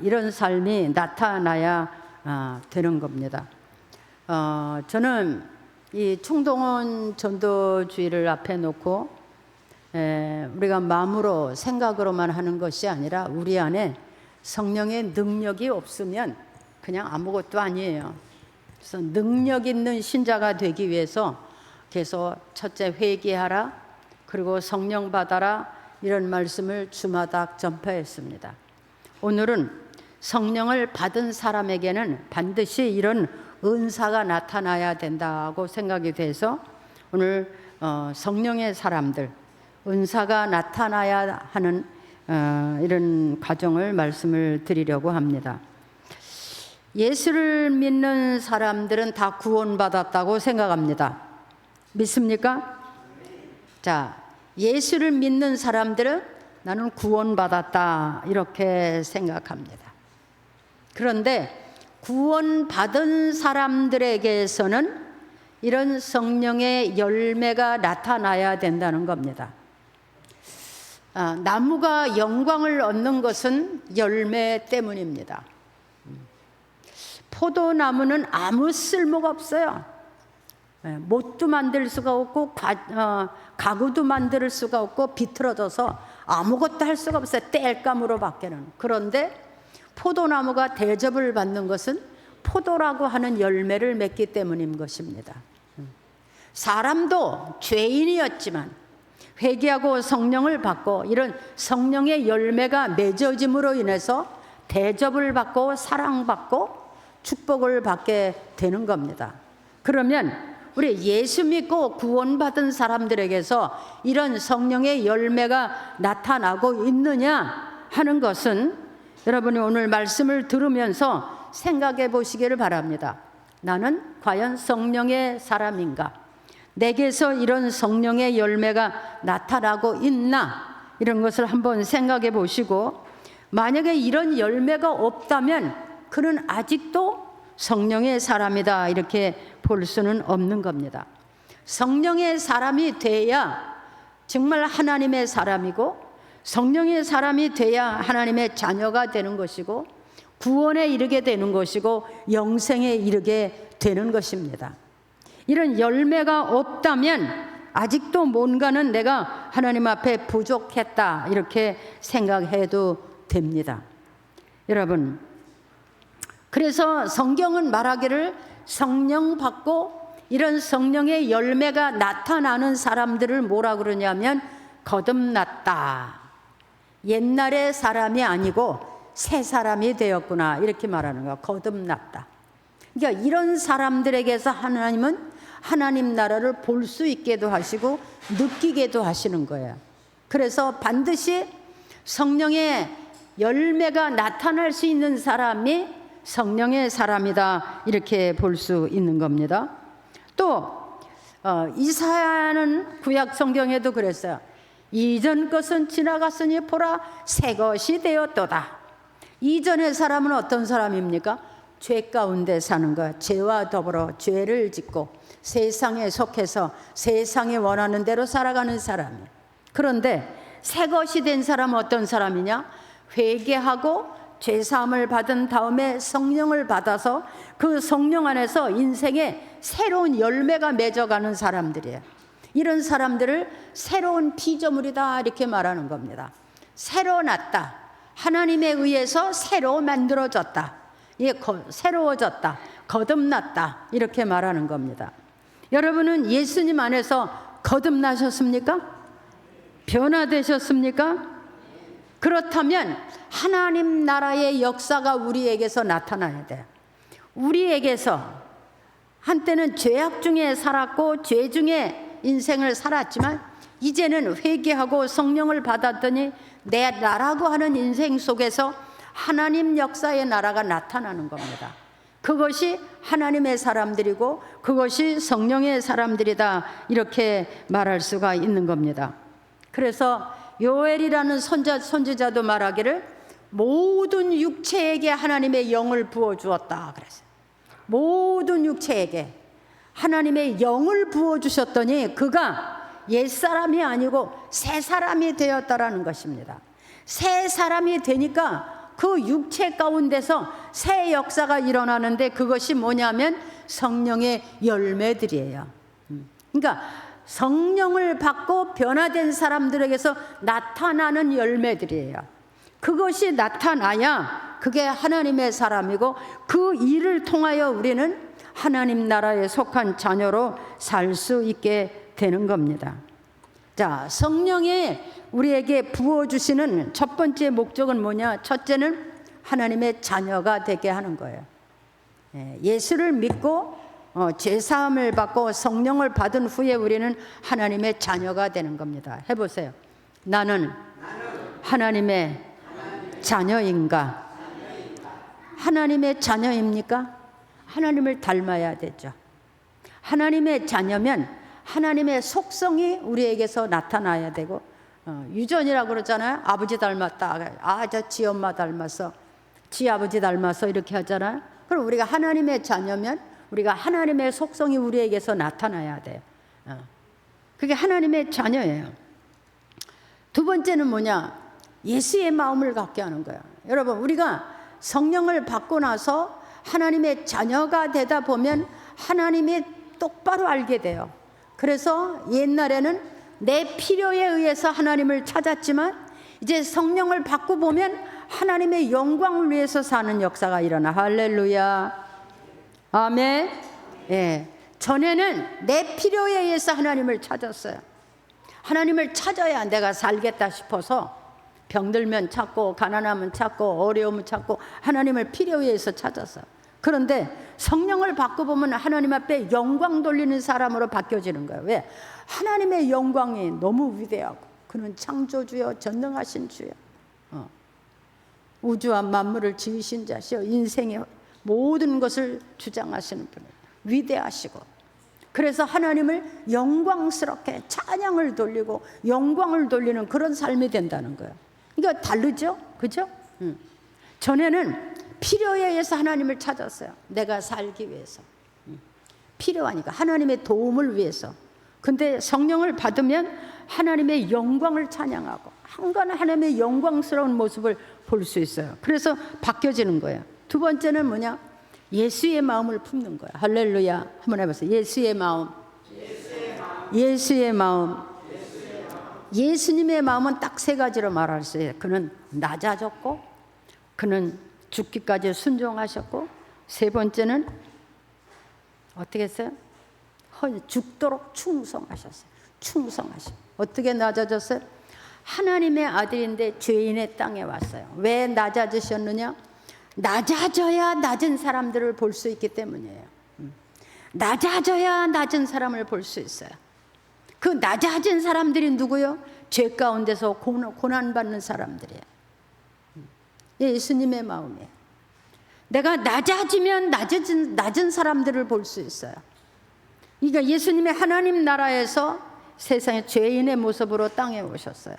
이런 삶이 나타나야 되는 겁니다. 저는 이 충동원 전도주의를 앞에 놓고 우리가 마음으로 생각으로만 하는 것이 아니라 우리 안에 성령의 능력이 없으면 그냥 아무것도 아니에요. 그래서 능력 있는 신자가 되기 위해서 계속 첫째 회개하라, 그리고 성령 받아라, 이런 말씀을 주마다 전파했습니다. 오늘은 성령을 받은 사람에게는 반드시 이런 은사가 나타나야 된다고 생각이 돼서 오늘 성령의 사람들, 은사가 나타나야 하는 이런 과정을 말씀을 드리려고 합니다. 예수를 믿는 사람들은 다 구원받았다고 생각합니다. 믿습니까? 자, 예수를 믿는 사람들은 나는 구원받았다 이렇게 생각합니다. 그런데 구원받은 사람들에게서는 이런 성령의 열매가 나타나야 된다는 겁니다. 나무가 영광을 얻는 것은 열매 때문입니다. 포도나무는 아무 쓸모가 없어요. 못도 만들 수가 없고 가구도 만들 수가 없고 비틀어져서 아무것도 할 수가 없어요. 땔감으로 밖에는. 그런데 포도나무가 대접을 받는 것은 포도라고 하는 열매를 맺기 때문인 것입니다. 사람도 죄인이었지만 회개하고 성령을 받고 이런 성령의 열매가 맺어짐으로 인해서 대접을 받고 사랑받고 축복을 받게 되는 겁니다. 그러면 우리 예수 믿고 구원받은 사람들에게서 이런 성령의 열매가 나타나고 있느냐 하는 것은 여러분이 오늘 말씀을 들으면서 생각해 보시기를 바랍니다. 나는 과연 성령의 사람인가? 내게서 이런 성령의 열매가 나타나고 있나? 이런 것을 한번 생각해 보시고, 만약에 이런 열매가 없다면 그는 아직도 성령의 사람이다 이렇게 볼 수는 없는 겁니다. 성령의 사람이 돼야 정말 하나님의 사람이고, 성령의 사람이 돼야 하나님의 자녀가 되는 것이고, 구원에 이르게 되는 것이고, 영생에 이르게 되는 것입니다. 이런 열매가 없다면 아직도 뭔가는 내가 하나님 앞에 부족했다 이렇게 생각해도 됩니다. 여러분, 그래서 성경은 말하기를 성령 받고 이런 성령의 열매가 나타나는 사람들을 뭐라 그러냐면 거듭났다. 옛날의 사람이 아니고 새 사람이 되었구나 이렇게 말하는 거야. 거듭났다. 그러니까 이런 사람들에게서 하나님은 하나님 나라를 볼 수 있게도 하시고 느끼게도 하시는 거예요. 그래서 반드시 성령의 열매가 나타날 수 있는 사람이 성령의 사람이다 이렇게 볼 수 있는 겁니다. 또 이사야는 구약 성경에도 그랬어요. 이전 것은 지나갔으니 보라 새 것이 되었도다. 이전의 사람은 어떤 사람입니까? 죄 가운데 사는 거야. 죄와 더불어 죄를 짓고 세상에 속해서 세상이 원하는 대로 살아가는 사람이에요. 그런데 새 것이 된 사람은 어떤 사람이냐? 회개하고 죄사함을 받은 다음에 성령을 받아서 그 성령 안에서 인생에 새로운 열매가 맺어가는 사람들이에요. 이런 사람들을 새로운 피조물이다 이렇게 말하는 겁니다. 새로 났다. 하나님에 의해서 새로 만들어졌다. 새로워졌다. 거듭났다. 이렇게 말하는 겁니다. 여러분은 예수님 안에서 거듭나셨습니까? 변화되셨습니까? 그렇다면 하나님 나라의 역사가 우리에게서 나타나야 돼요. 우리에게서 한때는 죄악 중에 살았고 죄 중에 인생을 살았지만 이제는 회개하고 성령을 받았더니 내 나라고 하는 인생 속에서 하나님 역사의 나라가 나타나는 겁니다. 그것이 하나님의 사람들이고 그것이 성령의 사람들이다 이렇게 말할 수가 있는 겁니다. 그래서 요엘이라는 선지자도 말하기를 모든 육체에게 하나님의 영을 부어주었다 그랬어요. 모든 육체에게 하나님의 영을 부어주셨더니 그가 옛사람이 아니고 새 사람이 되었다라는 것입니다. 새 사람이 되니까 그 육체 가운데서 새 역사가 일어나는데 그것이 뭐냐면 성령의 열매들이에요. 그러니까 성령을 받고 변화된 사람들에게서 나타나는 열매들이에요. 그것이 나타나야 그게 하나님의 사람이고 그 일을 통하여 우리는 하나님 나라에 속한 자녀로 살 수 있게 되는 겁니다. 자, 성령이 우리에게 부어주시는 첫 번째 목적은 뭐냐? 첫째는 하나님의 자녀가 되게 하는 거예요. 예수를 믿고 죄사함을 받고 성령을 받은 후에 우리는 하나님의 자녀가 되는 겁니다. 해보세요. 나는 하나님의 자녀인가? 하나님의 자녀입니까? 하나님을 닮아야 되죠. 하나님의 자녀면 하나님의 속성이 우리에게서 나타나야 되고, 유전이라고 그러잖아요. 아버지 닮았다. 저 지 엄마 닮았어. 지 아버지 닮았어. 이렇게 하잖아요. 그럼 우리가 하나님의 자녀면 우리가 하나님의 속성이 우리에게서 나타나야 돼요. 그게 하나님의 자녀예요. 두 번째는 뭐냐? 예수의 마음을 갖게 하는 거예요. 여러분, 우리가 성령을 받고 나서 하나님의 자녀가 되다 보면 하나님이 똑바로 알게 돼요. 그래서 옛날에는 내 필요에 의해서 하나님을 찾았지만 이제 성령을 받고 보면 하나님의 영광을 위해서 사는 역사가 일어나. 할렐루야. 아멘. 예. 전에는 내 필요에 의해서 하나님을 찾았어요. 하나님을 찾아야 내가 살겠다 싶어서 병들면 찾고 가난하면 찾고 어려우면 찾고 하나님을 필요에 의해서 찾았어요. 그런데 성령을 받고 보면 하나님 앞에 영광 돌리는 사람으로 바뀌어지는 거예요. 왜? 하나님의 영광이 너무 위대하고 그는 창조주여 전능하신 주여, 우주와 만물을 지으신 자시여 인생의 모든 것을 주장하시는 분이에요. 위대하시고, 그래서 하나님을 영광스럽게 찬양을 돌리고 영광을 돌리는 그런 삶이 된다는 거예요. 그러니까 다르죠? 그죠? 전에는 필요에 의해서 하나님을 찾았어요. 내가 살기 위해서. 필요하니까 하나님의 도움을 위해서. 근데 성령을 받으면 하나님의 영광을 찬양하고 한가한 하나님의 영광스러운 모습을 볼 수 있어요. 그래서 바뀌어지는 거예요. 두 번째는 뭐냐? 예수의 마음을 품는 거야. 할렐루야. 한번 해보세요. 예수의 마음. 예수의 마음. 예수님의 마음은 딱 세 가지로 말할 수 있어요. 그는 낮아졌고, 그는 죽기까지 순종하셨고, 세 번째는 어떻게 했어요? 죽도록 충성하셨어요. 충성하셨어요. 어떻게 낮아졌어요? 하나님의 아들인데 죄인의 땅에 왔어요. 왜 낮아지셨느냐? 낮아져야 낮은 사람들을 볼 수 있기 때문이에요. 낮아져야 낮은 사람을 볼 수 있어요. 그 낮아진 사람들이 누구요? 죄 가운데서 고난받는 사람들이에요. 예수님의 마음이에요. 내가 낮아지면 낮은 사람들을 볼 수 있어요. 그러니까 예수님의 하나님 나라에서 세상에 죄인의 모습으로 땅에 오셨어요.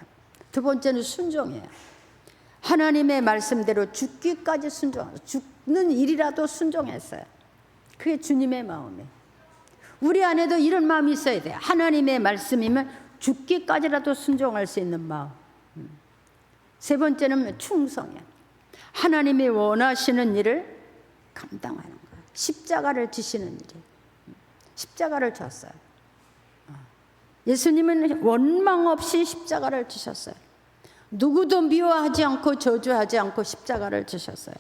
두 번째는 순종이에요. 하나님의 말씀대로 죽기까지 순종하고 죽는 일이라도 순종했어요. 그게 주님의 마음이에요. 우리 안에도 이런 마음이 있어야 돼요. 하나님의 말씀이면 죽기까지라도 순종할 수 있는 마음. 세 번째는 충성이에요. 하나님이 원하시는 일을 감당하는 거예요. 십자가를 지시는 일이에요. 십자가를 졌어요. 예수님은 원망 없이 십자가를 지셨어요. 누구도 미워하지 않고 저주하지 않고 십자가를 지셨어요.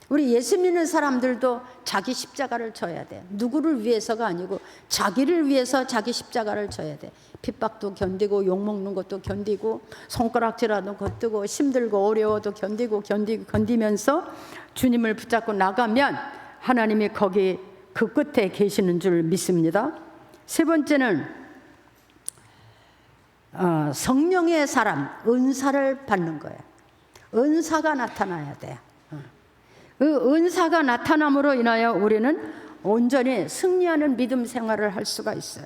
우리 예수 믿는 사람들도 자기 십자가를 져야 돼. 누구를 위해서가 아니고 자기를 위해서 자기 십자가를 져야 돼. 핍박도 견디고 욕먹는 것도 견디고 손가락질하는 것도 뜨고 힘들고 어려워도 견디면서 주님을 붙잡고 나가면 하나님이 거기 그 끝에 계시는 줄 믿습니다. 세 번째는 성령의 사람, 은사를 받는 거예요. 은사가 나타나야 돼요. 그 은사가 나타남으로 인하여 우리는 온전히 승리하는 믿음 생활을 할 수가 있어요.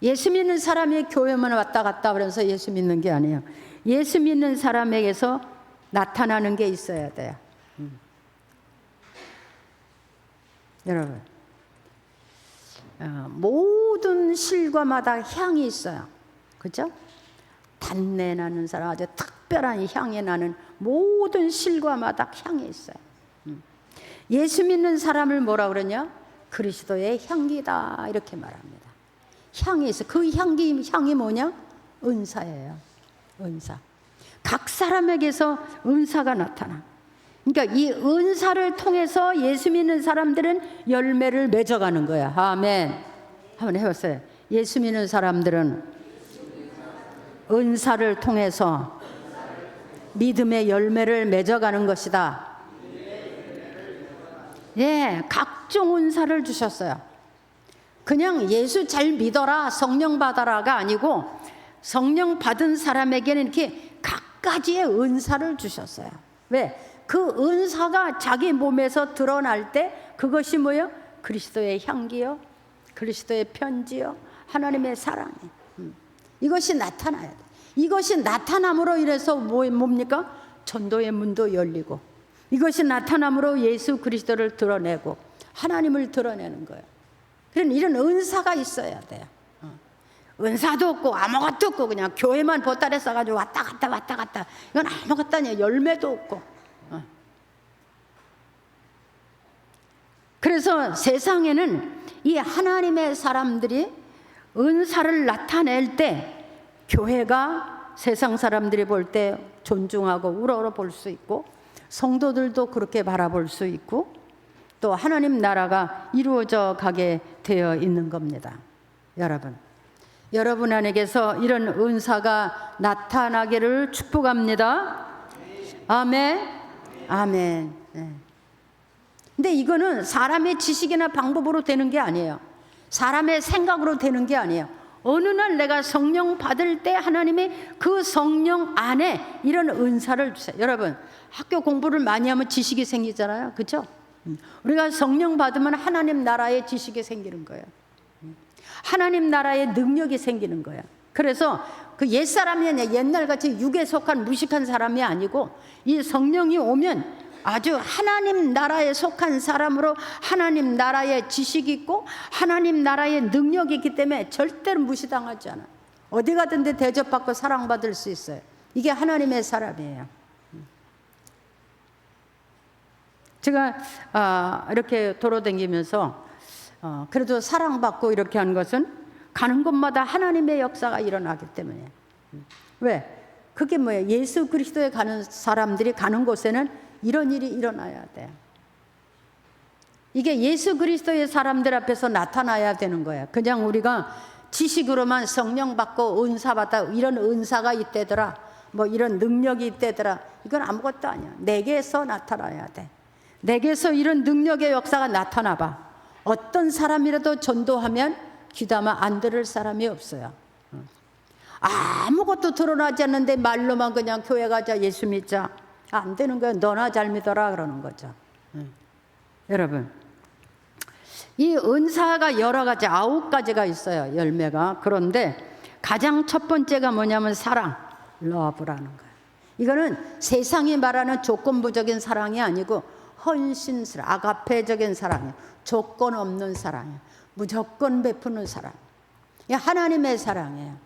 예수 믿는 사람이 교회만 왔다 갔다 그래서 예수 믿는 게 아니에요. 예수 믿는 사람에게서 나타나는 게 있어야 돼요. 여러분, 모든 실과마다 향이 있어요. 그죠? 단내 나는 사람, 아주 특별한 향이 나는 모든 실과 마다 향이 있어요. 예수 믿는 사람을 뭐라 그러냐? 그리스도의 향기다 이렇게 말합니다. 향이 있어. 그 향이 뭐냐? 은사예요. 은사. 각 사람에게서 은사가 나타나. 그러니까 이 은사를 통해서 예수 믿는 사람들은 열매를 맺어가는 거야. 아멘. 한번 해봤어요. 예수 믿는 사람들은 은사를 통해서 믿음의 열매를 맺어가는 것이다. 예, 각종 은사를 주셨어요. 그냥 예수 잘 믿어라, 성령 받아라가 아니고 성령 받은 사람에게는 이렇게 각가지의 은사를 주셨어요. 왜? 그 은사가 자기 몸에서 드러날 때 그것이 뭐예요? 그리스도의 향기요, 그리스도의 편지요, 하나님의 사랑이에요. 이것이 나타나야 돼. 이것이 나타남으로 인해서 뭡니까? 전도의 문도 열리고, 이것이 나타남으로 예수 그리스도를 드러내고 하나님을 드러내는 거예요. 그런 이런 은사가 있어야 돼요. 은사도 없고 아무것도 없고 그냥 교회만 보따리 싸가지고 왔다 갔다 이건 아무것도 아니에요. 열매도 없고. 그래서 세상에는 이 하나님의 사람들이 은사를 나타낼 때 교회가 세상 사람들이 볼 때 존중하고 우러러 볼 수 있고, 성도들도 그렇게 바라볼 수 있고, 또 하나님 나라가 이루어져 가게 되어 있는 겁니다. 여러분 안에게서 이런 은사가 나타나기를 축복합니다. 아멘. 아멘. 네. 근데 이거는 사람의 지식이나 방법으로 되는 게 아니에요. 사람의 생각으로 되는 게 아니에요. 어느 날 내가 성령 받을 때 하나님의 그 성령 안에 이런 은사를 주세요. 여러분, 학교 공부를 많이 하면 지식이 생기잖아요. 그렇죠? 우리가 성령 받으면 하나님 나라의 지식이 생기는 거예요. 하나님 나라의 능력이 생기는 거예요. 그래서 그 옛사람이 아니라 옛날같이 육에 속한 무식한 사람이 아니고, 이 성령이 오면 아주 하나님 나라에 속한 사람으로 하나님 나라의 지식이 있고 하나님 나라의 능력이 있기 때문에 절대로 무시당하지 않아요. 어디 가든지 대접받고 사랑받을 수 있어요. 이게 하나님의 사람이에요. 제가 이렇게 돌아다니면서 그래도 사랑받고 이렇게 하는 것은 가는 곳마다 하나님의 역사가 일어나기 때문에. 왜? 그게 뭐예요? 예수 그리스도에 가는 사람들이 가는 곳에는 이런 일이 일어나야 돼요. 이게 예수 그리스도의 사람들 앞에서 나타나야 되는 거예요. 그냥 우리가 지식으로만 성령 받고 은사 받다, 이런 은사가 있대더라, 뭐 이런 능력이 있대더라, 이건 아무것도 아니야. 내게서 나타나야 돼. 내게서 이런 능력의 역사가 나타나 봐. 어떤 사람이라도 전도하면 귀담아 안 들을 사람이 없어요. 아무것도 드러나지 않는데 말로만 그냥 교회 가자, 예수 믿자, 안 되는 거예요. 너나 잘 믿어라 그러는 거죠. 여러분, 이 은사가 여러 가지 9가지가 있어요. 열매가. 그런데 가장 첫 번째가 뭐냐면 사랑, 러브라는 거예요. 이거는 세상이 말하는 조건부적인 사랑이 아니고 헌신스러운 아가페적인 사랑이에요. 조건 없는 사랑이에요. 무조건 베푸는 사랑. 이 하나님의 사랑이에요.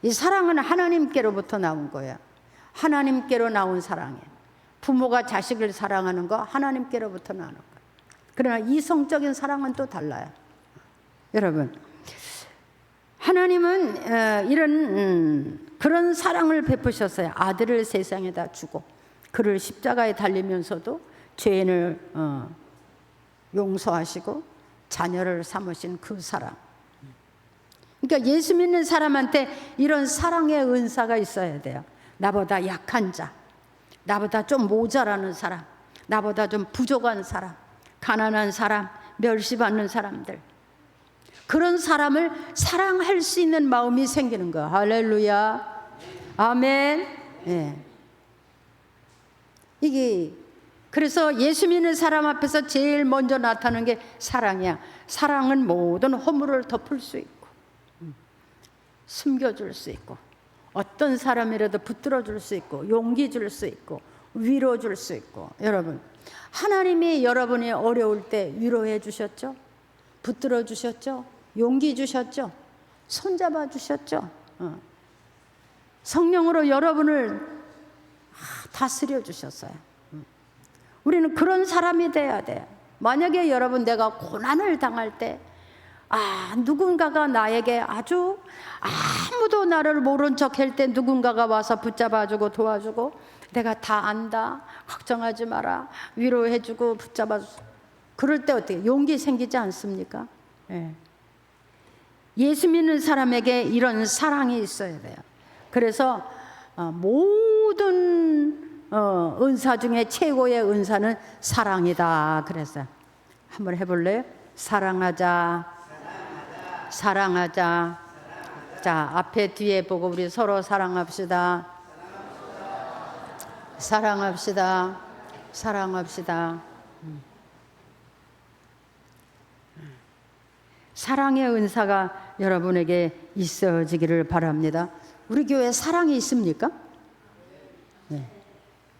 이 사랑은 하나님께로부터 나온 거예요. 하나님께로 나온 사랑이에요. 부모가 자식을 사랑하는 거 하나님께로부터 나오는 거예요. 그러나 이성적인 사랑은 또 달라요. 여러분, 하나님은 이런 그런 사랑을 베푸셨어요. 아들을 세상에다 주고 그를 십자가에 달리면서도 죄인을 용서하시고 자녀를 삼으신 그 사랑. 그러니까 예수 믿는 사람한테 이런 사랑의 은사가 있어야 돼요. 나보다 약한 자, 나보다 좀 모자라는 사람, 나보다 좀 부족한 사람, 가난한 사람, 멸시받는 사람들, 그런 사람을 사랑할 수 있는 마음이 생기는 거야. 할렐루야. 아멘. 예. 이게 그래서 예수 믿는 사람 앞에서 제일 먼저 나타나는 게 사랑이야. 사랑은 모든 허물을 덮을 수 있고 숨겨줄 수 있고 어떤 사람이라도 붙들어 줄 수 있고 용기 줄 수 있고 위로 줄 수 있고. 여러분, 하나님이 여러분이 어려울 때 위로해 주셨죠? 붙들어 주셨죠? 용기 주셨죠? 손잡아 주셨죠? 성령으로 여러분을 다스려 주셨어요. 우리는 그런 사람이 돼야 돼요. 만약에 여러분 내가 고난을 당할 때 누군가가 나에게 아주 아무도 나를 모른 척 할 때 누군가가 와서 붙잡아주고 도와주고 내가 다 안다, 걱정하지 마라, 위로해주고 붙잡아주고 그럴 때 어떻게 용기 생기지 않습니까? 예. 예수 믿는 사람에게 이런 사랑이 있어야 돼요. 그래서 모든 은사 중에 최고의 은사는 사랑이다 그랬어요. 한번 해볼래요? 사랑하자. 사랑하자. 자, 앞에 뒤에 보고 우리 서로 사랑합시다. 사랑합시다. 사랑합시다. 사랑의 은사가 여러분에게 있어지기를 바랍니다. 우리 교회에 사랑이 있습니까? 네.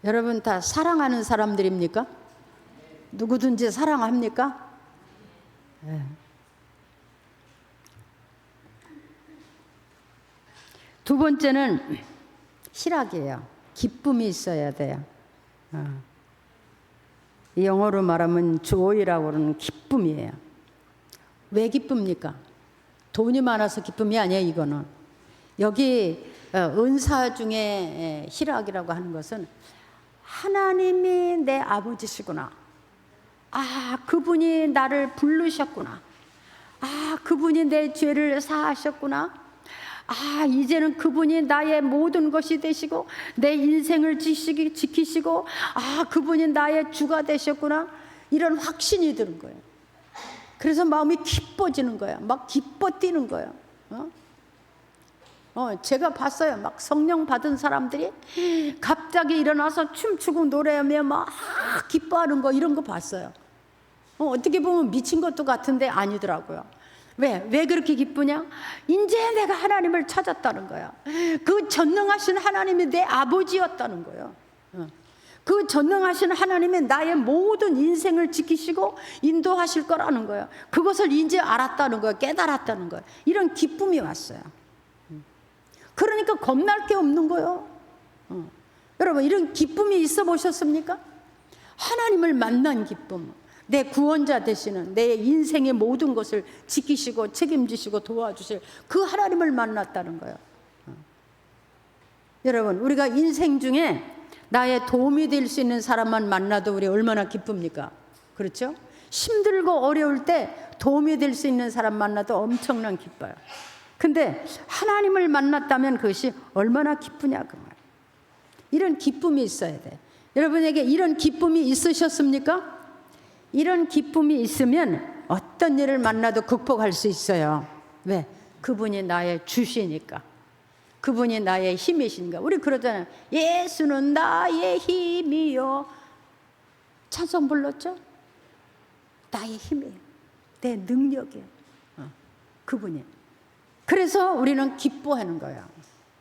여러분 다 사랑하는 사람들입니까? 누구든지 사랑합니까? 네. 두 번째는 희락이에요. 기쁨이 있어야 돼요. 영어로 말하면 joy라고 그러는 기쁨이에요. 왜 기쁩니까? 돈이 많아서 기쁨이 아니에요. 이거는 여기 은사 중에 희락이라고 하는 것은 하나님이 내 아버지시구나. 그분이 나를 부르셨구나. 그분이 내 죄를 사하셨구나. 이제는 그분이 나의 모든 것이 되시고 내 인생을 지키시고 그분이 나의 주가 되셨구나. 이런 확신이 드는 거예요. 그래서 마음이 기뻐지는 거야. 막 기뻐 뛰는 거야. 제가 봤어요. 막 성령 받은 사람들이 갑자기 일어나서 춤추고 노래하며 막 기뻐하는 거 이런 거 봤어요. 어떻게 보면 미친 것도 같은데 아니더라고요. 왜 그렇게 기쁘냐? 이제 내가 하나님을 찾았다는 거야. 그 전능하신 하나님이 내 아버지였다는 거예요. 그 전능하신 하나님이 나의 모든 인생을 지키시고 인도하실 거라는 거예요. 그것을 이제 알았다는 거예요. 깨달았다는 거예요. 이런 기쁨이 왔어요. 그러니까 겁날 게 없는 거예요. 여러분 이런 기쁨이 있어 보셨습니까? 하나님을 만난 기쁨, 내 구원자 되시는 내 인생의 모든 것을 지키시고 책임지시고 도와주실 그 하나님을 만났다는 거예요. 여러분 우리가 인생 중에 나의 도움이 될 수 있는 사람만 만나도 우리 얼마나 기쁩니까? 그렇죠? 힘들고 어려울 때 도움이 될 수 있는 사람 만나도 엄청난 기뻐요. 근데 하나님을 만났다면 그것이 얼마나 기쁘냐 그 말. 이런 기쁨이 있어야 돼. 여러분에게 이런 기쁨이 있으셨습니까? 이런 기쁨이 있으면 어떤 일을 만나도 극복할 수 있어요. 왜? 그분이 나의 주시니까. 그분이 나의 힘이신가. 우리 그러잖아요. 예수는 나의 힘이요. 찬송 불렀죠? 나의 힘이에요. 내 능력이에요. 그분이. 그래서 우리는 기뻐하는 거예요.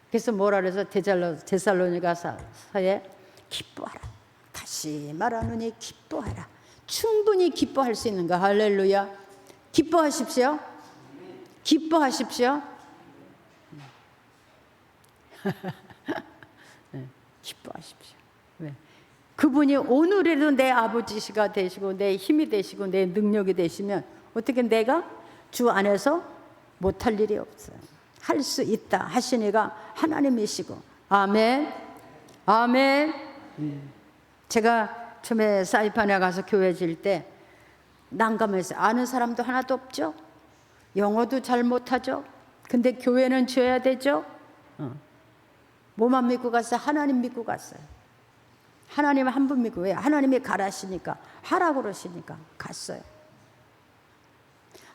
그래서 뭐라 그래서 데살로니가서에 기뻐하라. 다시 말하노니 기뻐하라. 충분히 기뻐할 수 있는 거. 할렐루야. 기뻐하십시오. 기뻐하십시오. 네, 기뻐하십시오. 왜? 그분이 오늘에도 내 아버지가 되시고 내 힘이 되시고 내 능력이 되시면 어떻게 내가 주 안에서 못할 일이 없어요. 할 수 있다 하시니가 하나님이시고. 아멘. 아멘. 제가 처음에 사이판에 가서 교회 질 때 난감했어요. 아는 사람도 하나도 없죠. 영어도 잘 못하죠. 근데 교회는 줘야 되죠. 뭐만 믿고 갔어요? 하나님 믿고 갔어요. 하나님 한 분 믿고. 왜? 하나님이 가라시니까, 하라고 그러시니까 갔어요.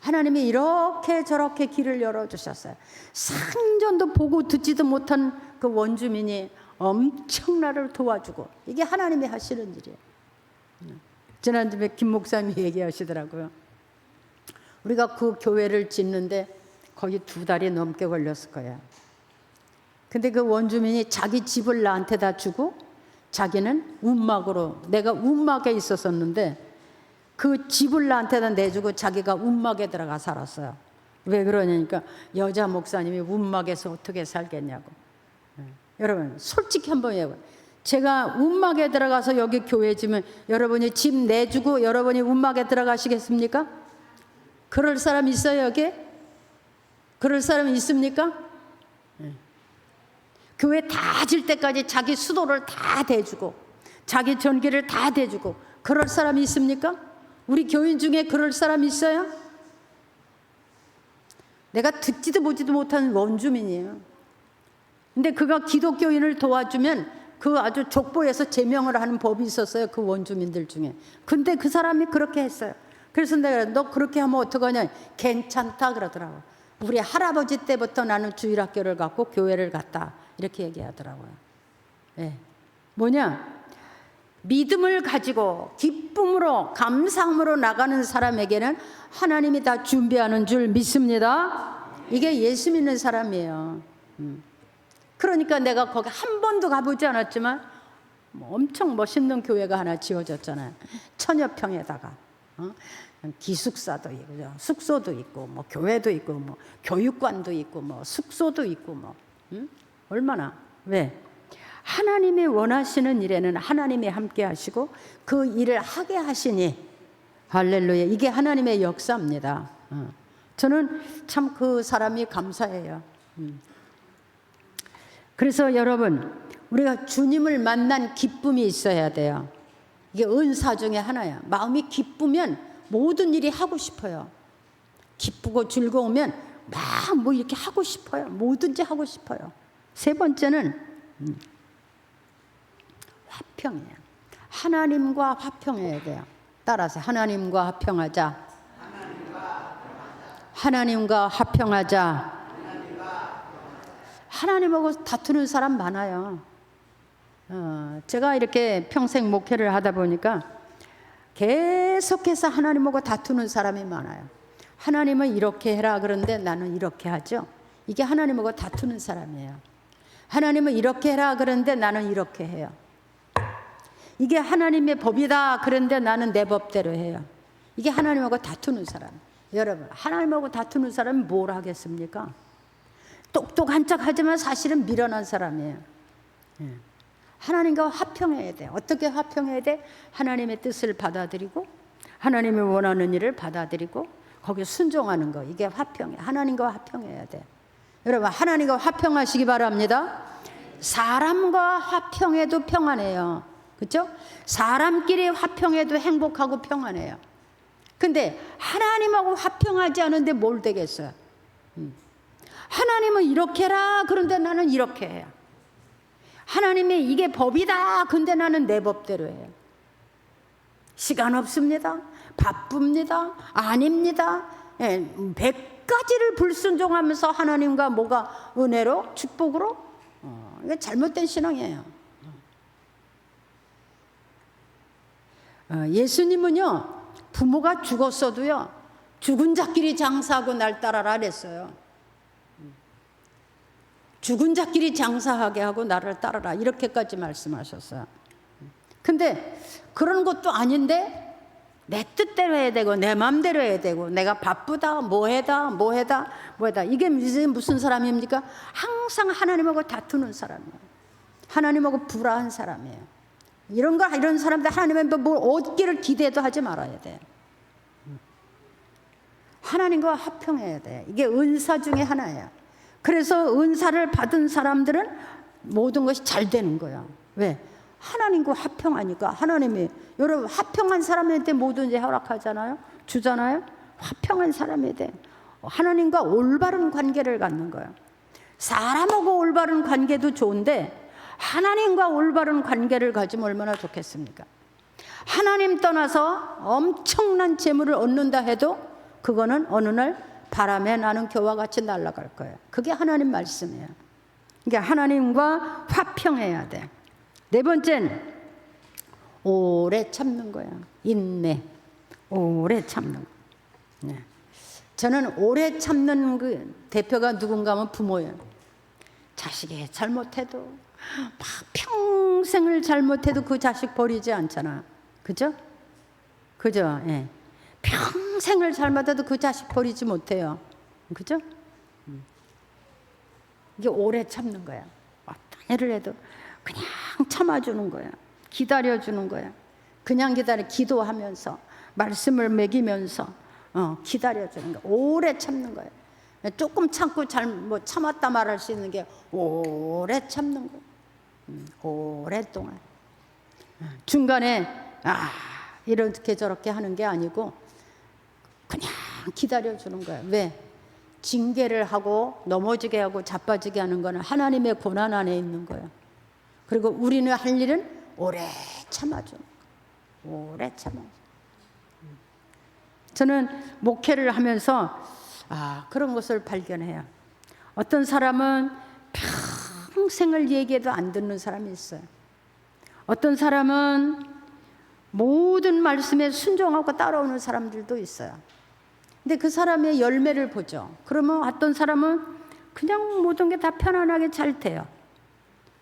하나님이 이렇게 저렇게 길을 열어주셨어요. 상전도 보고 듣지도 못한 그 원주민이 엄청 나를 도와주고. 이게 하나님이 하시는 일이에요. 지난주에 김 목사님이 얘기하시더라고요. 우리가 그 교회를 짓는데 거의 2달이 넘게 걸렸을 거예요. 근데 그 원주민이 자기 집을 나한테다 주고 자기는 움막으로, 내가 움막에 있었었는데 그 집을 나한테다 내주고 자기가 움막에 들어가 살았어요. 왜 그러냐니까 여자 목사님이 움막에서 어떻게 살겠냐고. 여러분 솔직히 한번 해봐요. 제가 움막에 들어가서 여기 교회 지면 여러분이 집 내주고 여러분이 움막에 들어가시겠습니까? 그럴 사람 있어요, 여기? 그럴 사람 있습니까? 교회 다 질 때까지 자기 수도를 다 대주고 자기 전기를 다 대주고 그럴 사람이 있습니까? 우리 교인 중에 그럴 사람 있어요? 내가 듣지도 보지도 못하는 원주민이에요. 근데 그가 기독교인을 도와주면 그 아주 족보에서 제명을 하는 법이 있었어요. 그 원주민들 중에. 근데 그 사람이 그렇게 했어요. 그래서 내가 너 그렇게 하면 어떡하냐. 괜찮다 그러더라고. 우리 할아버지 때부터 나는 주일학교를 갔고 교회를 갔다. 이렇게 얘기하더라고요. 네. 뭐냐? 믿음을 가지고 기쁨으로 감사함으로 나가는 사람에게는 하나님이 다 준비하는 줄 믿습니다. 이게 예수 믿는 사람이에요. 그러니까 내가 거기 한 번도 가보지 않았지만 엄청 멋있는 교회가 하나 지어졌잖아요. 천여평에다가 기숙사도 있고 숙소도 있고 뭐 교회도 있고 뭐 교육관도 있고 뭐 숙소도 있고 뭐 얼마나 왜? 하나님이 원하시는 일에는 하나님이 함께 하시고 그 일을 하게 하시니 할렐루야. 이게 하나님의 역사입니다. 저는 참 그 사람이 감사해요. 그래서 여러분 우리가 주님을 만난 기쁨이 있어야 돼요. 이게 은사 중에 하나야. 마음이 기쁘면 모든 일이 하고 싶어요. 기쁘고 즐거우면 막 뭐 이렇게 하고 싶어요. 뭐든지 하고 싶어요. 세 번째는 화평이에요. 하나님과 화평해야 돼요. 따라서 하나님과 화평하자. 하나님과 화평하자. 하나님하고 다투는 사람 많아요. 제가 이렇게 평생 목회를 하다 보니까 계속해서 하나님하고 다투는 사람이 많아요. 하나님은 이렇게 해라 그런데 나는 이렇게 하죠. 이게 하나님하고 다투는 사람이에요. 하나님은 이렇게 해라 그런데 나는 이렇게 해요. 이게 하나님의 법이다 그런데 나는 내 법대로 해요. 이게 하나님하고 다투는 사람. 여러분 하나님하고 다투는 사람은 뭘 하겠습니까? 똑똑한 척 하지만 사실은 미련한 사람이에요. 하나님과 화평해야 돼. 어떻게 화평해야 돼? 하나님의 뜻을 받아들이고 하나님이 원하는 일을 받아들이고 거기에 순종하는 거. 이게 화평이에요. 하나님과 화평해야 돼. 여러분 하나님과 화평하시기 바랍니다. 사람과 화평해도 평안해요. 그렇죠? 사람끼리 화평해도 행복하고 평안해요. 근데 하나님하고 화평하지 않은데 뭘 되겠어요? 하나님은 이렇게 해라 그런데 나는 이렇게 해요. 하나님이 이게 법이다 근데 나는 내 법대로 해요. 시간 없습니다. 바쁩니다. 아닙니다. 100가지를 불순종하면서 하나님과 뭐가 은혜로 축복으로 이게 잘못된 신앙이에요. 예수님은요 부모가 죽었어도요 죽은 자끼리 장사하고 날 따라라 그랬어요. 죽은 자끼리 장사하게 하고 나를 따르라 이렇게까지 말씀하셨어요. 근데 그런 것도 아닌데 내 뜻대로 해야 되고 내 마음대로 해야 되고 내가 바쁘다 뭐해다 이게 무슨 사람입니까? 항상 하나님하고 다투는 사람이에요. 하나님하고 불화한 사람이에요. 이런 사람들 하나님의 뭘 얻기를 기대도 하지 말아야 돼. 하나님과 화평해야 돼. 이게 은사 중에 하나예요. 그래서 은사를 받은 사람들은 모든 것이 잘 되는 거야. 왜? 하나님과 화평하니까. 하나님이 여러분 화평한 사람한테 뭐든지 허락하잖아요. 주잖아요. 화평한 사람한테 하나님과 올바른 관계를 갖는 거야. 사람하고 올바른 관계도 좋은데 하나님과 올바른 관계를 가지면 얼마나 좋겠습니까? 하나님 떠나서 엄청난 재물을 얻는다 해도 그거는 어느 날 바람에 나는 겨와 같이 날아갈 거예요. 그게 하나님 말씀이에요. 그러니까 하나님과 화평해야 돼. 네 번째는 오래 참는 거야. 인내. 오래 참는 거. 네. 저는 오래 참는 그 대표가 누군가 하면 부모예요. 자식이 잘못해도 막 평생을 잘못해도 그 자식 버리지 않잖아. 그죠? 그죠? 예. 평생을 잘못해도 그 자식 버리지 못해요. 그죠? 이게 오래 참는 거야. 어떤 일을 해도 그냥 참아주는 거야. 기다려주는 거야. 그냥 기도하면서 말씀을 먹이면서 기다려주는 거야. 오래 참는 거야. 조금 참고 참았다 말할 수 있는 게 오래 참는 거야. 오랫동안. 중간에 이렇게 저렇게 하는 게 아니고 그냥 기다려주는 거야. 왜? 징계를 하고 넘어지게 하고 자빠지게 하는 거는 하나님의 고난 안에 있는 거예요. 그리고 우리는 할 일은 오래 참아주는 거예요. 오래 참아주는 거예요. 저는 목회를 하면서 그런 것을 발견해요. 어떤 사람은 평생을 얘기해도 안 듣는 사람이 있어요. 어떤 사람은 모든 말씀에 순종하고 따라오는 사람들도 있어요. 근데 그 사람의 열매를 보죠. 그러면 어떤 사람은 그냥 모든 게 다 편안하게 잘 돼요.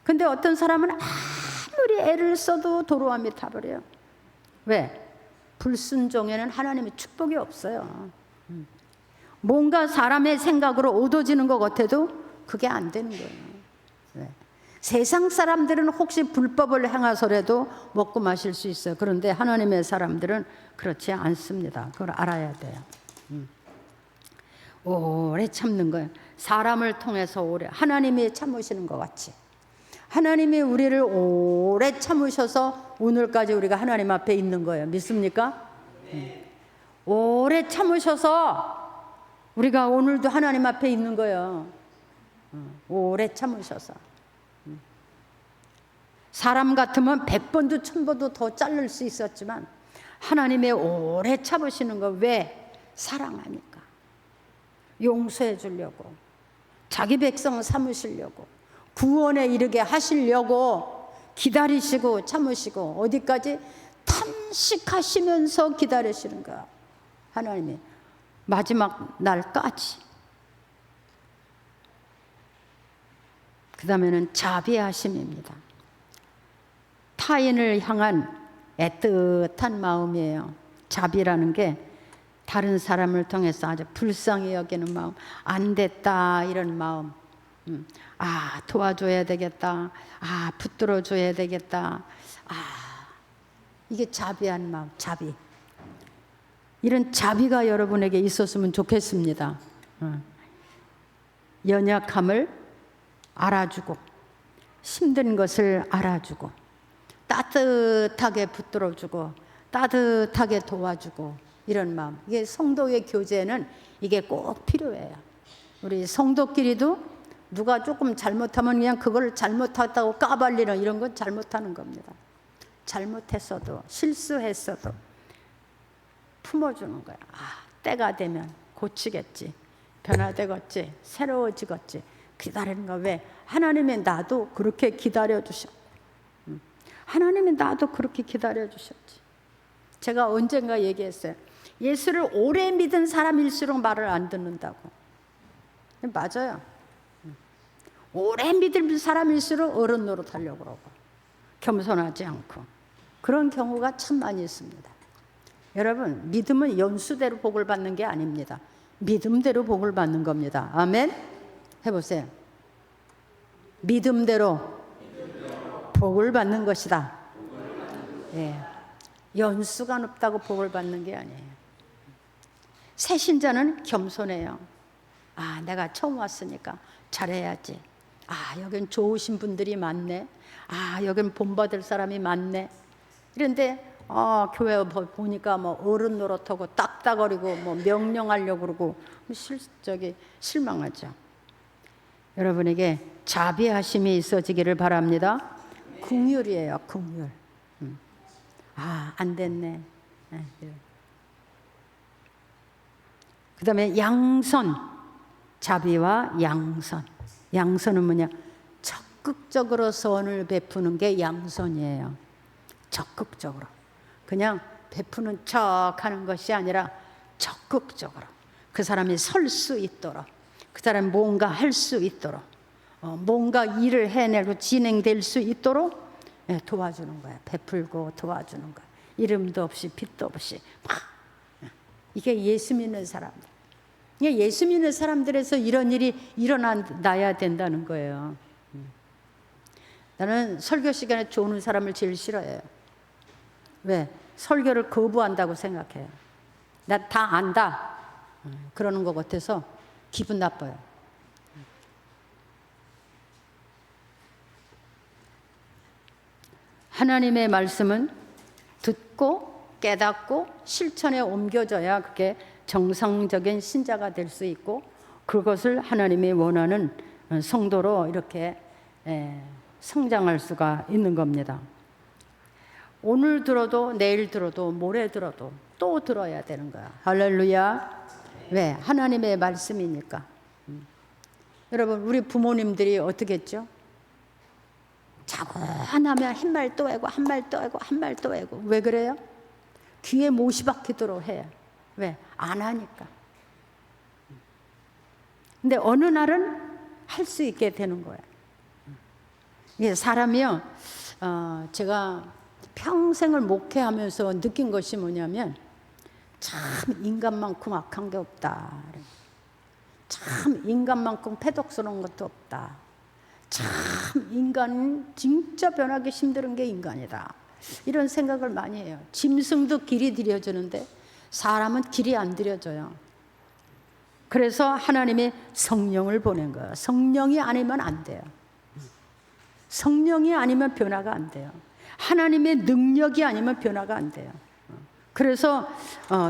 근데 어떤 사람은 아무리 애를 써도 도로함이 타버려요. 왜? 불순종에는 하나님의 축복이 없어요. 뭔가 사람의 생각으로 얻어지는 것 같아도 그게 안 되는 거예요. 왜? 세상 사람들은 혹시 불법을 행하서라도 먹고 마실 수 있어요. 그런데 하나님의 사람들은 그렇지 않습니다. 그걸 알아야 돼요. 오래 참는 거예요. 사람을 통해서 오래, 하나님이 참으시는 것 같이 하나님이 우리를 오래 참으셔서 오늘까지 우리가 하나님 앞에 있는 거예요. 믿습니까? 오래 참으셔서 우리가 오늘도 하나님 앞에 있는 거예요. 오래 참으셔서. 사람 같으면 100번도 1000번도 더 자를 수 있었지만 하나님의 오래 참으시는 거 왜? 사랑하니까. 용서해 주려고, 자기 백성 삼으시려고, 구원에 이르게 하시려고 기다리시고 참으시고 어디까지? 탄식하시면서 기다리시는 거야. 하나님이 마지막 날까지. 그 다음에는 자비하심입니다. 타인을 향한 애틋한 마음이에요. 자비라는 게 다른 사람을 통해서 아주 불쌍히 여기는 마음, 안 됐다 이런 마음, 도와줘야 되겠다, 붙들어줘야 되겠다, 이게 자비한 마음, 자비. 이런 자비가 여러분에게 있었으면 좋겠습니다. 연약함을 알아주고 힘든 것을 알아주고 따뜻하게 붙들어주고 따뜻하게 도와주고 이런 마음. 이게 성도의 교제는 이게 꼭 필요해요. 우리 성도끼리도 누가 조금 잘못하면 그냥 그걸 잘못했다고 까발리는 이런 건 잘못하는 겁니다. 잘못했어도 실수했어도 품어주는 거야. 때가 되면 고치겠지, 변화되겠지, 새로워지겠지. 기다리는 거 왜? 하나님의 나도 그렇게 기다려주셨고 하나님이 나도 그렇게 기다려주셨지. 제가 언젠가 얘기했어요. 예수를 오래 믿은 사람일수록 말을 안 듣는다고. 맞아요. 오래 믿은 사람일수록 어른 노릇하려고 그러고 겸손하지 않고 그런 경우가 참 많이 있습니다. 여러분, 믿음은 연수대로 복을 받는 게 아닙니다. 믿음대로 복을 받는 겁니다. 아멘? 해보세요. 믿음대로 복을 받는 것이다. 예. 연수가 높다고 복을 받는 게 아니에요. 새 신자는 겸손해요. 내가 처음 왔으니까 잘해야지. 여긴 좋으신 분들이 많네. 여긴 본받을 사람이 많네. 이런데 교회 보니까 뭐 어른 노릇하고 딱딱거리고 뭐 명령하려고 그러고 실망하죠. 여러분에게 자비하심이 있어지기를 바랍니다. 긍휼이에요, 긍휼. 안 됐네. 그 다음에 양선, 자비와 양선. 양선은 뭐냐? 적극적으로 선을 베푸는 게 양선이에요. 적극적으로. 그냥 베푸는 척 하는 것이 아니라 적극적으로. 그 사람이 설 수 있도록, 그 사람이 뭔가 할 수 있도록, 뭔가 일을 해내고 진행될 수 있도록 도와주는 거야. 베풀고 도와주는 거야. 이름도 없이 빛도 없이 막. 이게 예수 믿는 사람들. 예수 믿는 사람들에서 이런 일이 일어나야 된다는 거예요. 나는 설교 시간에 조는 사람을 제일 싫어해요. 왜? 설교를 거부한다고 생각해요. 나 다 안다 그러는 것 같아서 기분 나빠요. 하나님의 말씀은 듣고 깨닫고 실천에 옮겨져야 그게 정상적인 신자가 될 수 있고, 그것을 하나님이 원하는 성도로 이렇게 성장할 수가 있는 겁니다. 오늘 들어도 내일 들어도 모레 들어도 또 들어야 되는 거야. 할렐루야. 왜? 하나님의 말씀이니까. 여러분, 우리 부모님들이 어떻게 했죠? 자고 나면 한 말 또 해고 한 말 또 해고 한 말 또 해고. 왜 그래요? 귀에 못이 박히도록 해. 왜? 안 하니까. 근데 어느 날은 할 수 있게 되는 거야. 이게 사람이요, 제가 평생을 목회하면서 느낀 것이 뭐냐면, 참 인간만큼 악한 게 없다. 참 인간만큼 패독스러운 것도 없다. 참 인간은 진짜 변하기 힘든 게 인간이다. 이런 생각을 많이 해요. 짐승도 길이 들여주는데 사람은 길이 안 들여져요. 그래서 하나님이 성령을 보낸 거예요. 성령이 아니면 안 돼요. 성령이 아니면 변화가 안 돼요. 하나님의 능력이 아니면 변화가 안 돼요. 그래서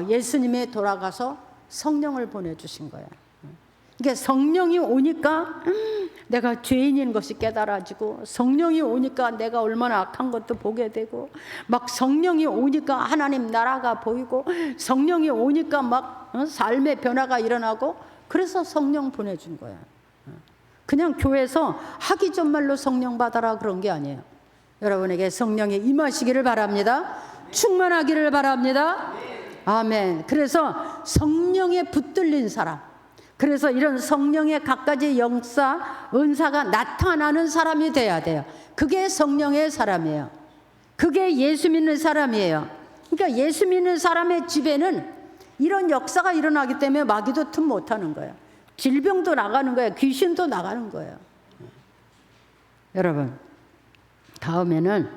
예수님이 돌아가서 성령을 보내주신 거예요. 그러니까 성령이 오니까 내가 죄인인 것이 깨달아지고, 성령이 오니까 내가 얼마나 악한 것도 보게 되고, 막 성령이 오니까 하나님 나라가 보이고, 성령이 오니까 막 삶의 변화가 일어나고, 그래서 성령 보내준 거예요. 그냥 교회에서 하기 전 말로 성령 받아라 그런 게 아니에요. 여러분에게 성령이 임하시기를 바랍니다. 충만하기를 바랍니다. 아멘. 그래서 성령에 붙들린 사람, 그래서 이런 성령의 갖가지 영사, 은사가 나타나는 사람이 돼야 돼요. 그게 성령의 사람이에요. 그게 예수 믿는 사람이에요. 그러니까 예수 믿는 사람의 집에는 이런 역사가 일어나기 때문에 마귀도 틈 못하는 거예요. 질병도 나가는 거예요. 귀신도 나가는 거예요. 여러분, 다음에는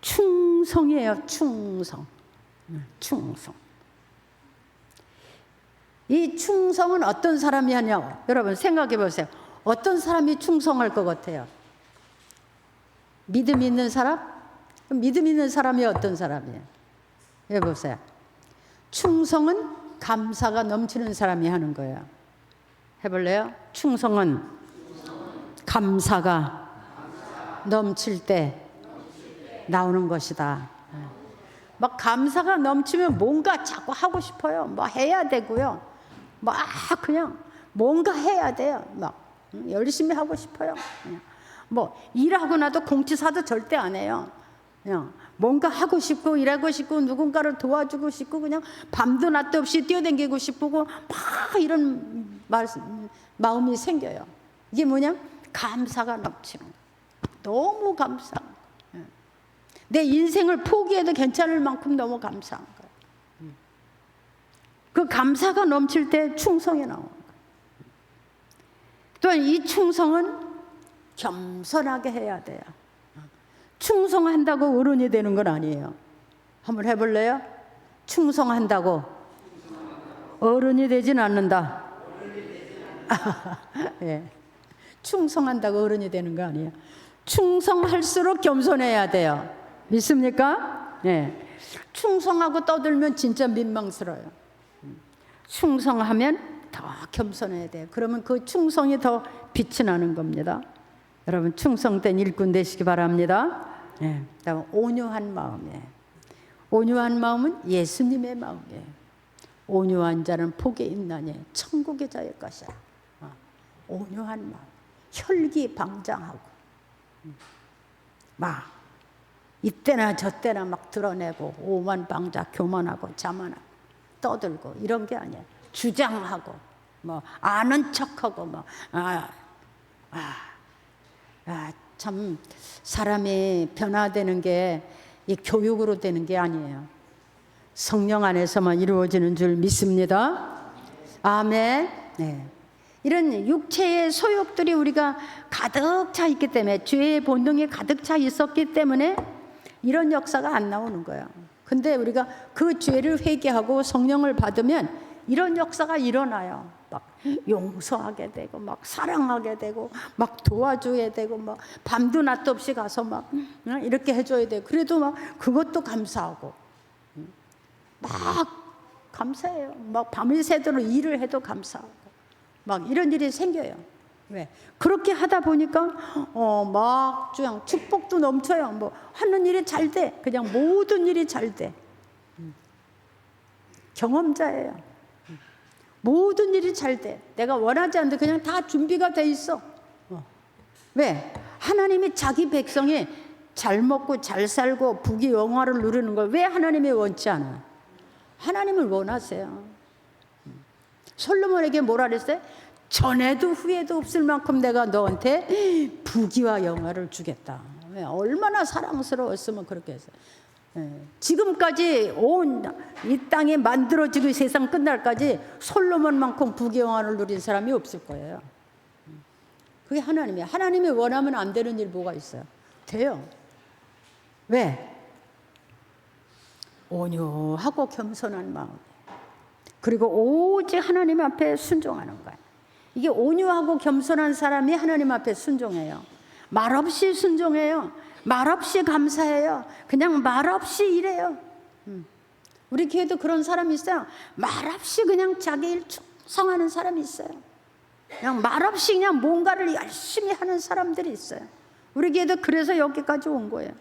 충성이에요. 충성. 이 충성은 어떤 사람이 하냐고. 여러분 생각해 보세요. 어떤 사람이 충성할 것 같아요? 믿음 있는 사람? 믿음 있는 사람이 어떤 사람이에요? 해보세요. 충성은 감사가 넘치는 사람이 하는 거예요. 해볼래요? 충성은 감사가 넘칠 때 나오는 것이다. 막 감사가 넘치면 뭔가 자꾸 하고 싶어요. 뭐 해야 되고요. 막 그냥 뭔가 해야 돼요. 막 열심히 하고 싶어요. 그냥 뭐 일하고 나도 공치사도 절대 안 해요. 그냥 뭔가 하고 싶고 일하고 싶고 누군가를 도와주고 싶고 그냥 밤도 낮도 없이 뛰어다니고 싶고 막 이런 마음이 생겨요. 이게 뭐냐? 감사가 넘치는 거예요. 너무 감사한 거예요. 내 인생을 포기해도 괜찮을 만큼 너무 감사한 거예요. 그 감사가 넘칠 때 충성이 나오는 거예요. 또한 이 충성은 겸손하게 해야 돼요. 충성한다고 어른이 되는 건 아니에요. 한번 해볼래요? 충성한다고 어른이 되진 않는다. 예. 충성한다고 어른이 되는 거 아니에요. 충성할수록 겸손해야 돼요. 믿습니까? 예. 충성하고 떠들면 진짜 민망스러워요. 충성하면 더 겸손해야 돼요. 그러면 그 충성이 더 빛이 나는 겁니다. 여러분 충성된 일꾼 되시기 바랍니다. 예. 그다음 온유한 마음이에요. 온유한 마음은 예수님의 마음이에요. 온유한 자는 복이 있나니 천국의 자의 것이야. 온유한 마음, 혈기방장하고 막 이때나 저때나 막 드러내고 오만방자 교만하고 자만하고 떠들고 이런 게 아니에요. 주장하고 뭐 아는 척하고 뭐 참 사람이 변화되는 게 이 교육으로 되는 게 아니에요. 성령 안에서만 이루어지는 줄 믿습니다. 아멘. 네. 이런 육체의 소욕들이 우리가 가득 차 있기 때문에, 죄의 본능이 가득 차 있었기 때문에 이런 역사가 안 나오는 거예요. 근데 우리가 그 죄를 회개하고 성령을 받으면 이런 역사가 일어나요. 막 용서하게 되고, 막 사랑하게 되고, 막 도와줘야 되고, 막 밤도 낮도 없이 가서 막 이렇게 해줘야 되고, 그래도 막 그것도 감사하고, 막 감사해요. 막 밤을 새도록 일을 해도 감사하고, 막 이런 일이 생겨요. 왜? 그렇게 하다 보니까 막 그냥 축복도 넘쳐요. 뭐 하는 일이 잘 돼. 그냥 모든 일이 잘 돼. 경험자예요. 모든 일이 잘 돼. 내가 원하지 않는데 그냥 다 준비가 돼 있어. 왜? 하나님이 자기 백성이 잘 먹고 잘 살고 부귀영화를 누리는 걸 왜 하나님이 원치 않아요? 하나님을 원하세요. 솔로몬에게 뭐라 그랬어요? 전에도 후에도 없을 만큼 내가 너한테 부귀와 영화를 주겠다. 얼마나 사랑스러웠으면 그렇게 했어요. 지금까지 온 이 땅에 만들어지고 세상 끝날까지 솔로몬만큼 부귀영화를 누린 사람이 없을 거예요. 그게 하나님이에요. 하나님이 원하면 안 되는 일 뭐가 있어요? 돼요. 왜? 온유하고 겸손한 마음, 그리고 오직 하나님 앞에 순종하는 거예요. 이게 온유하고 겸손한 사람이 하나님 앞에 순종해요. 말없이 순종해요. 말없이 감사해요. 그냥 말없이 일해요. 우리 교회도 그런 사람이 있어요. 말없이 그냥 자기 일 충성하는 사람이 있어요. 그냥 말없이 그냥 뭔가를 열심히 하는 사람들이 있어요. 우리 교회도 그래서 여기까지 온 거예요.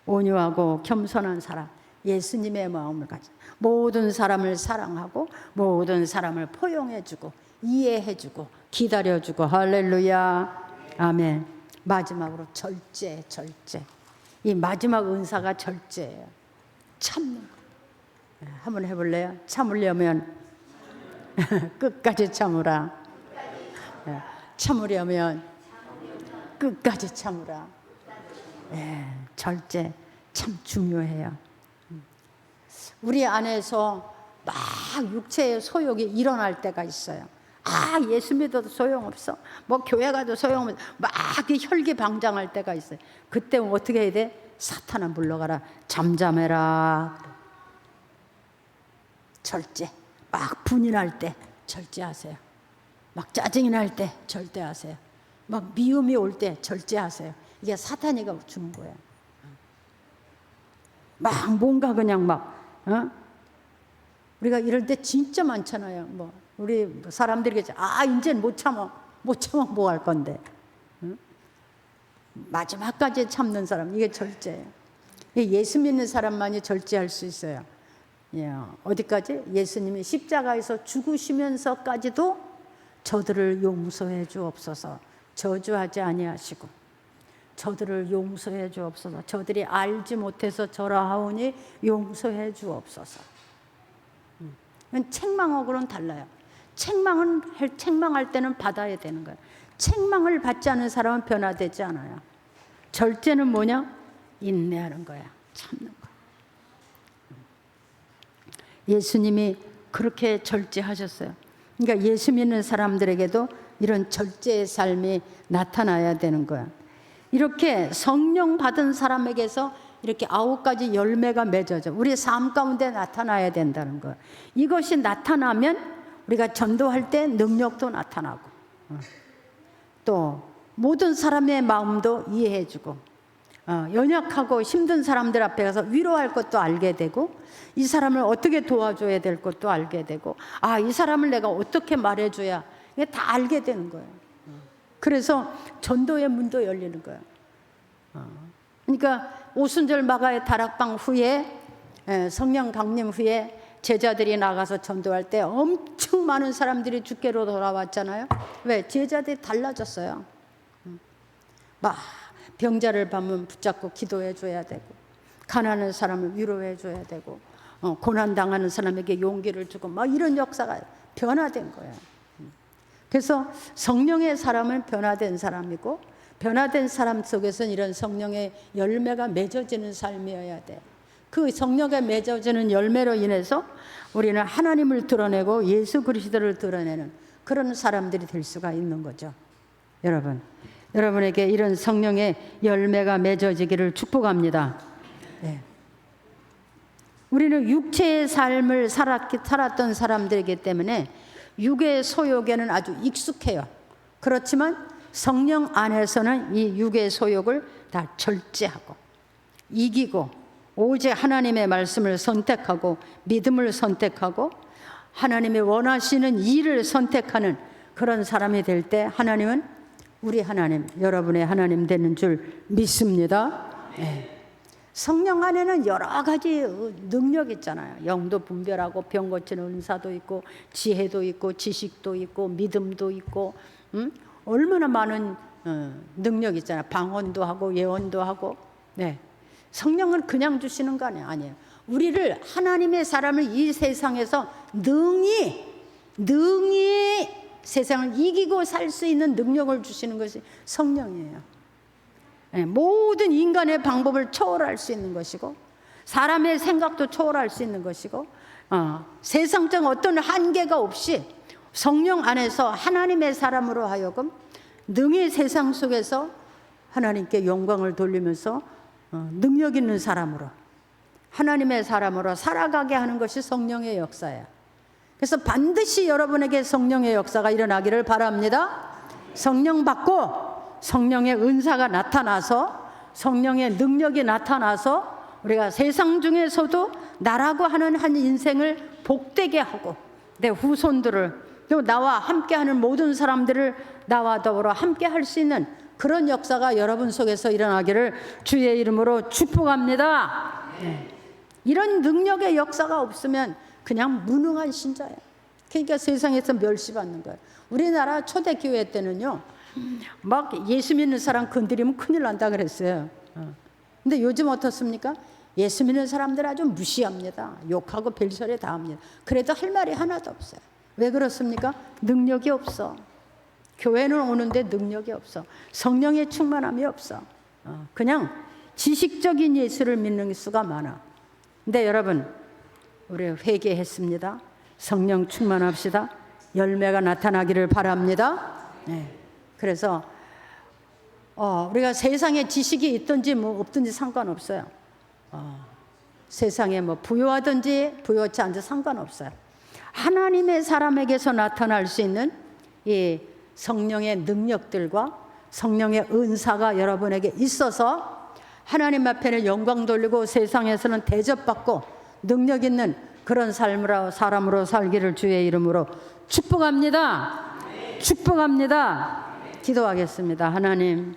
온유하고 겸손한 사람, 예수님의 마음을 가진, 모든 사람을 사랑하고 모든 사람을 포용해주고 이해해주고 기다려주고, 할렐루야, 아멘. 마지막으로 절제. 이 마지막 은사가 절제예요. 참는 거. 한번 해볼래요? 참으려면 끝까지 참으라. 참으려면 끝까지 참으라. 절제 참 중요해요. 우리 안에서 막 육체의 소욕이 일어날 때가 있어요. 예수 믿어도 소용없어. 뭐 교회 가도 소용없어. 막 혈기방장할 때가 있어요. 그때 어떻게 해야 돼? 사탄아 물러가라. 잠잠해라. 절제. 막 분이 날 때 절제하세요. 막 짜증이 날 때 절제하세요. 막 미움이 올 때 절제하세요. 이게 사탄이가 주는 거예요. 막 뭔가 그냥 막 우리가 이럴 때 진짜 많잖아요. 뭐 우리 사람들이 이제는 못 참아 뭐 할 건데. 마지막까지 참는 사람, 이게 절제예요. 예수 믿는 사람만이 절제할 수 있어요. 어디까지? 예수님이 십자가에서 죽으시면서까지도 저들을 용서해 주옵소서, 저주하지 아니하시고 저들을 용서해 주옵소서, 저들이 알지 못해서 저라 하오니 용서해 주옵소서. 책망하고는 달라요. 책망할 때는 받아야 되는 거예요. 책망을 받지 않은 사람은 변화되지 않아요. 절제는 뭐냐? 인내하는 거야. 참는 거야. 예수님이 그렇게 절제하셨어요. 그러니까 예수 믿는 사람들에게도 이런 절제의 삶이 나타나야 되는 거야. 이렇게 성령 받은 사람에게서 이렇게 9가지 열매가 맺어져 우리 삶 가운데 나타나야 된다는 거야. 이것이 나타나면 우리가 전도할 때 능력도 나타나고, 또 모든 사람의 마음도 이해해주고, 연약하고 힘든 사람들 앞에 가서 위로할 것도 알게 되고, 이 사람을 어떻게 도와줘야 될 것도 알게 되고, 이 사람을 내가 어떻게 말해줘야, 이게 다 알게 되는 거예요. 그래서 전도의 문도 열리는 거예요. 그러니까 오순절 마가의 다락방 후에, 성령 강림 후에 제자들이 나가서 전도할 때 엄청 많은 사람들이 주께로 돌아왔잖아요. 왜? 제자들이 달라졌어요. 막 병자를 보면 붙잡고 기도해 줘야 되고, 가난한 사람을 위로해 줘야 되고, 고난당하는 사람에게 용기를 주고, 막 이런 역사가 변화된 거예요. 그래서 성령의 사람은 변화된 사람이고, 변화된 사람 속에서는 이런 성령의 열매가 맺어지는 삶이어야 돼. 그 성령에 맺어지는 열매로 인해서 우리는 하나님을 드러내고 예수 그리스도를 드러내는 그런 사람들이 될 수가 있는 거죠. 여러분, 여러분에게 이런 성령의 열매가 맺어지기를 축복합니다. 네. 우리는 육체의 삶을 살았던 사람들이기 때문에 육의 소욕에는 아주 익숙해요. 그렇지만 성령 안에서는 이 육의 소욕을 다 절제하고 이기고 오직 하나님의 말씀을 선택하고 믿음을 선택하고 하나님의 원하시는 일을 선택하는 그런 사람이 될 때 하나님은 우리 하나님, 여러분의 하나님 되는 줄 믿습니다. 네. 성령 안에는 여러 가지 능력 있잖아요. 영도 분별하고 병 고치는 은사도 있고 지혜도 있고 지식도 있고 믿음도 있고 얼마나 많은 능력 있잖아요. 방언도 하고 예언도 하고. 네. 성령은 그냥 주시는 거 아니에요. 우리를 하나님의 사람을 이 세상에서 능히 세상을 이기고 살 수 있는 능력을 주시는 것이 성령이에요. 네, 모든 인간의 방법을 초월할 수 있는 것이고 사람의 생각도 초월할 수 있는 것이고 세상적 어떤 한계가 없이 성령 안에서 하나님의 사람으로 하여금 능히 세상 속에서 하나님께 영광을 돌리면서 능력 있는 사람으로 하나님의 사람으로 살아가게 하는 것이 성령의 역사예요. 그래서 반드시 여러분에게 성령의 역사가 일어나기를 바랍니다. 성령 받고 성령의 은사가 나타나서 성령의 능력이 나타나서 우리가 세상 중에서도 나라고 하는 한 인생을 복되게 하고 내 후손들을 또 나와 함께하는 모든 사람들을 나와 더불어 함께 할 수 있는 그런 역사가 여러분 속에서 일어나기를 주의 이름으로 축복합니다. 네. 이런 능력의 역사가 없으면 그냥 무능한 신자예요. 그러니까 세상에서 멸시받는 거예요. 우리나라 초대교회 때는요 막 예수 믿는 사람 건드리면 큰일 난다 그랬어요. 근데 요즘 어떻습니까? 예수 믿는 사람들 아주 무시합니다. 욕하고 별소리 다 합니다. 그래도 할 말이 하나도 없어요. 왜 그렇습니까? 능력이 없어. 교회는 오는데 능력이 없어. 성령의 충만함이 없어. 그냥 지식적인 예수를 믿는 수가 많아. 근데 여러분, 우리 회개했습니다. 성령 충만합시다. 열매가 나타나기를 바랍니다. 네. 그래서 우리가 세상에 지식이 있든지 뭐 없든지 상관없어요. 세상에 뭐 부유하든지 부유하지 않든지 상관없어요. 하나님의 사람에게서 나타날 수 있는 이 성령의 능력들과 성령의 은사가 여러분에게 있어서 하나님 앞에는 영광 돌리고 세상에서는 대접받고 능력 있는 그런 사람으로 살기를 주의 이름으로 축복합니다. 축복합니다. 기도하겠습니다. 하나님,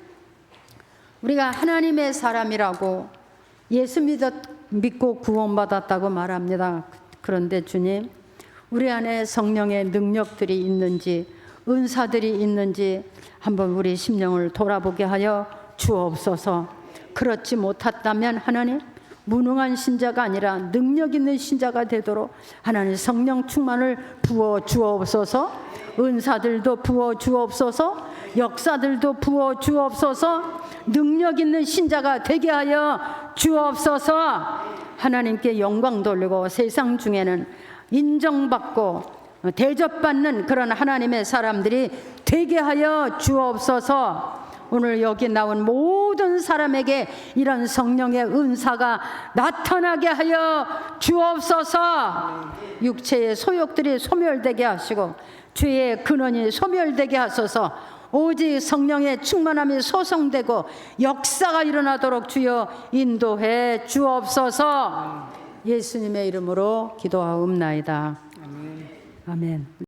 우리가 하나님의 사람이라고 예수 믿고 구원받았다고 말합니다. 그런데 주님, 우리 안에 성령의 능력들이 있는지 은사들이 있는지 한번 우리 심령을 돌아보게 하여 주옵소서. 그렇지 못했다면 하나님, 무능한 신자가 아니라 능력 있는 신자가 되도록 하나님 성령 충만을 부어 주옵소서. 은사들도 부어 주옵소서. 역사들도 부어 주옵소서. 능력 있는 신자가 되게 하여 주옵소서. 하나님께 영광 돌리고 세상 중에는 인정받고 대접받는 그런 하나님의 사람들이 되게 하여 주옵소서. 오늘 여기 나온 모든 사람에게 이런 성령의 은사가 나타나게 하여 주옵소서. 육체의 소욕들이 소멸되게 하시고 죄의 근원이 소멸되게 하소서. 오직 성령의 충만함이 소성되고 역사가 일어나도록 주여 인도해 주옵소서. 예수님의 이름으로 기도하옵나이다. 아멘.